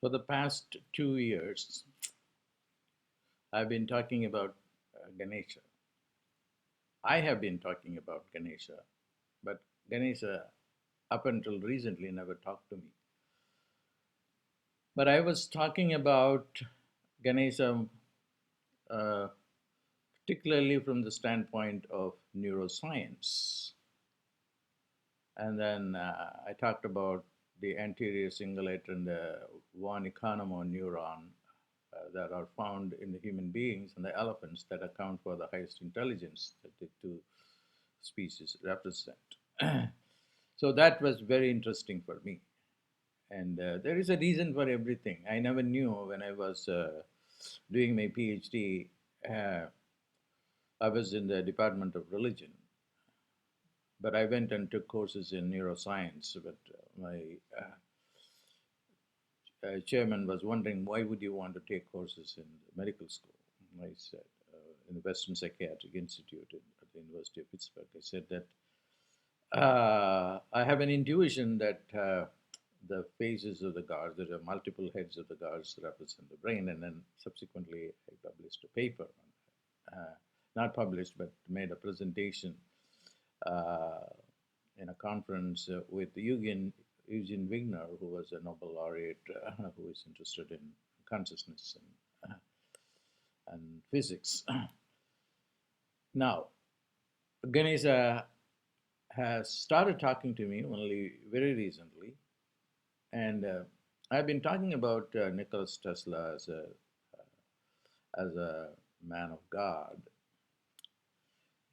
For the past 2 years, I've been talking about Ganesha. I have been talking about Ganesha, but Ganesha, up until recently, never talked to me. But I was talking about Ganesha, uh, particularly from the standpoint of neuroscience. And then I talked about the anterior cingulate and the von Economo neuron that are found in the human beings and the elephants that account for the highest intelligence that the two species represent. So that was very interesting for me. And there is a reason for everything. I never knew when I was doing my PhD, uh, I was in the Department of Religion, but I went and took courses in neuroscience. But my chairman was wondering, why would you want to take courses in medical school? I said, in the Western Psychiatric Institute at the University of Pittsburgh, I said that I have an intuition that the phases of the gods, there are multiple heads of the gods represent the brain, and then subsequently I published a paper, not published, but made a presentation uh, in a conference with Eugene Wigner, who was a Nobel laureate who is interested in consciousness and physics. Now, Ganesha has started talking to me only very recently, and I've been talking about Nikola Tesla as a man of God,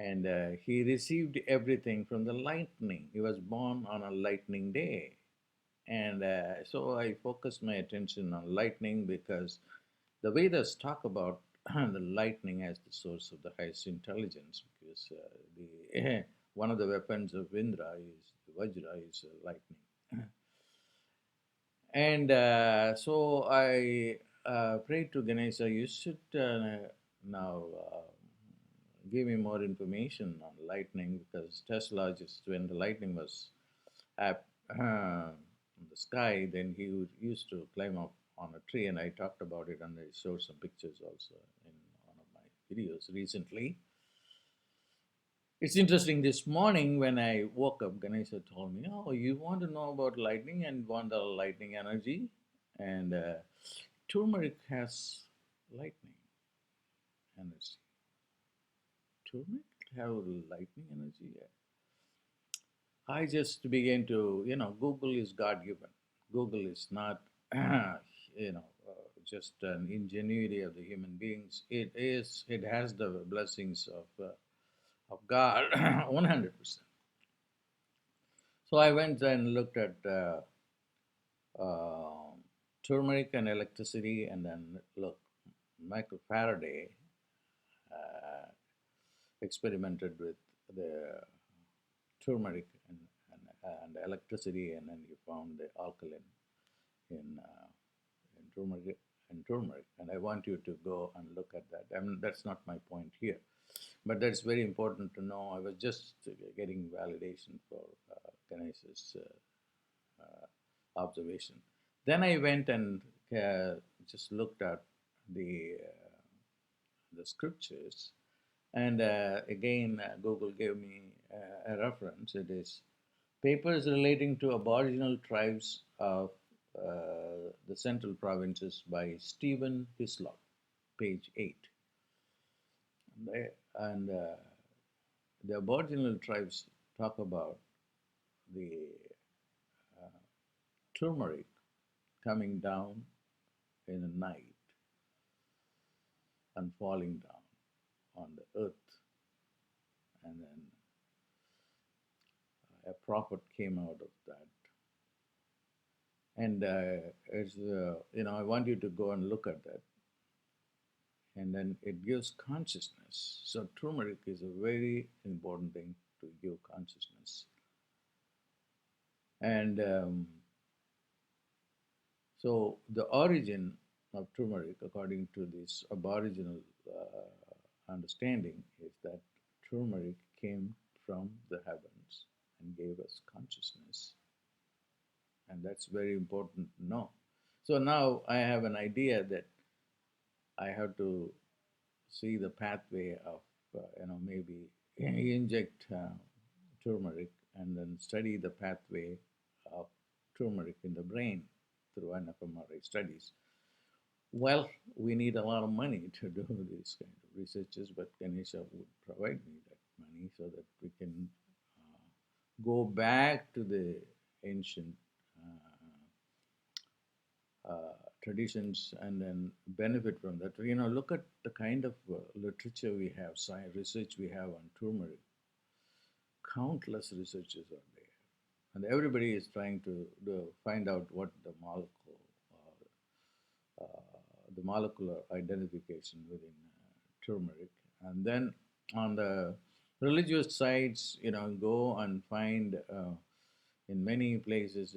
and he received everything from the lightning. He was born on a lightning day, and so I focused my attention on lightning because the Vedas talk about the lightning as the source of the highest intelligence, because the one of the weapons of Indra is the Vajra is lightning. And so I prayed to Ganesha, you should now give me more information on lightning, because Tesla, just when the lightning was up in the sky, then he used to climb up on a tree, and I talked about it, and I showed some pictures also in one of my videos recently. It's interesting, this morning when I woke up, Ganesha told me, oh, you want to know about lightning and want the lightning energy? And turmeric has lightning energy. Turmeric have lightning energy? I just began to, Google is God given. Google is not, just an ingenuity of the human beings. It has the blessings of God 100%. So I went and looked at uh, turmeric and electricity, and then look, Michael Faraday uh, experimented with the turmeric and electricity, and then he found the alkaline in, turmeric. And I want you to go and look at that. I mean, that's not my point here, but that's very important to know. I was just getting validation for Ganesha's observation. Then I went and just looked at the scriptures, and again, Google gave me a reference. It is papers relating to Aboriginal tribes of the Central Provinces by Stephen Hislop, page 8. And the Aboriginal tribes talk about the uh, turmeric coming down in the night and falling down on the earth. And then a prophet came out of that. And I want you to go and look at that. And then it gives consciousness. So turmeric is a very important thing to give consciousness. And so the origin of turmeric, according to this Aboriginal understanding, is that turmeric came from the heavens and gave us consciousness. And that's very important to know. So now I have an idea that I have to see the pathway of, maybe inject turmeric and then study the pathway of turmeric in the brain through an fMRI studies. Well, we need a lot of money to do these kind of researches, but Ganesha would provide me that money so that we can go back to the ancient traditions and then benefit from that. Look at the kind of literature we have, science research we have on turmeric. Countless researches are there, and everybody is trying to find out what the molecular identification within turmeric, and then on the religious sites, go and find in many places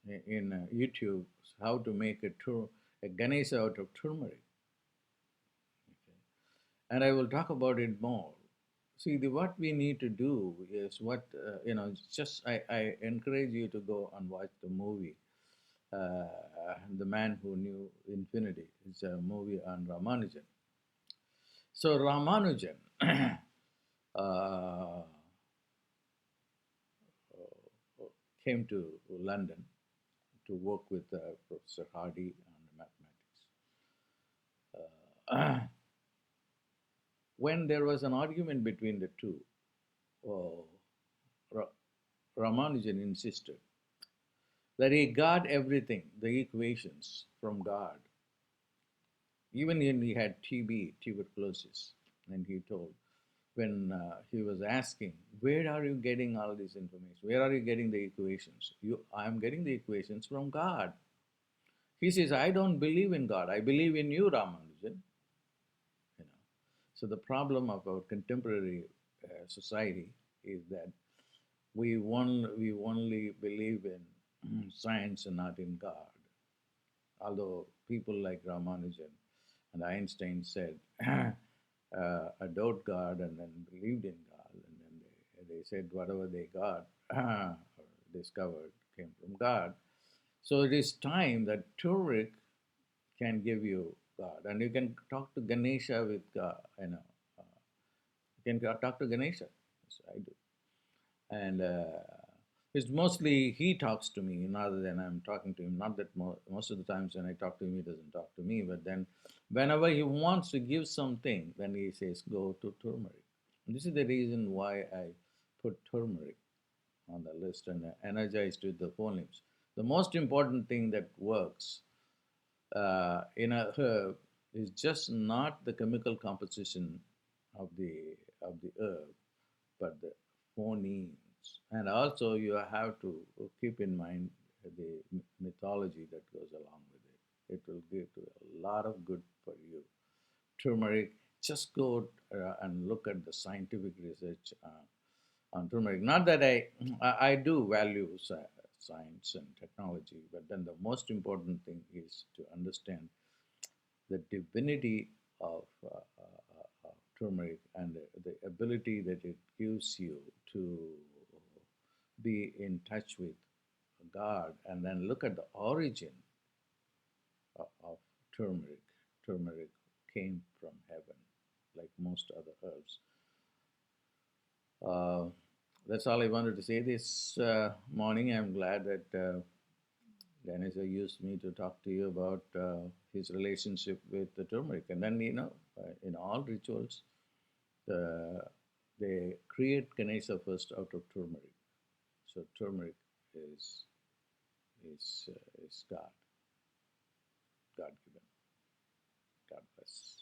in YouTube how to make a Ganesha out of turmeric. Okay. And I will talk about it more. See, what we need to do is just I encourage you to go and watch the movie, The Man Who Knew Infinity. It's a movie on Ramanujan. So Ramanujan uh, came to London to work with Professor Hardy on mathematics. When there was an argument between the two, uh, Ra- Ramanujan insisted that he got everything, the equations from God, even when he had TB, tuberculosis. And he told, when he was asking, where are you getting all this information? Where are you getting the equations? I am getting the equations from God. He says, I don't believe in God. I believe in you, Ramanujan. You know. So the problem of our contemporary society is that we only believe in science and not in God. Although people like Ramanujan and Einstein said, adored God and then believed in God, and then they said whatever they got or discovered came from God. So it is time that turmeric can give you God, and you can talk to Ganesha with God. You can talk to Ganesha, as I do, and it's mostly he talks to me rather than I'm talking to him. Not that most of the times when I talk to him, he doesn't talk to me, but then whenever he wants to give something, then he says, go to turmeric. And this is the reason why I put turmeric on the list and energized with the phonemes. The most important thing that works in a herb is just not the chemical composition of the herb, but the phonemes. And also, you have to keep in mind the mythology that goes along with it. It will give a lot of good for you. Turmeric, just go and look at the scientific research on turmeric. Not that I do value science and technology, but then the most important thing is to understand the divinity of turmeric and the ability that it gives you to be in touch with God, and then look at the origin of turmeric. Turmeric came from heaven, like most other herbs. Uh, that's all I wanted to say this morning. I'm glad that Ganesha used me to talk to you about his relationship with the turmeric. And then, in all rituals, they create Ganesha first out of turmeric. So turmeric is is God, God given. God bless.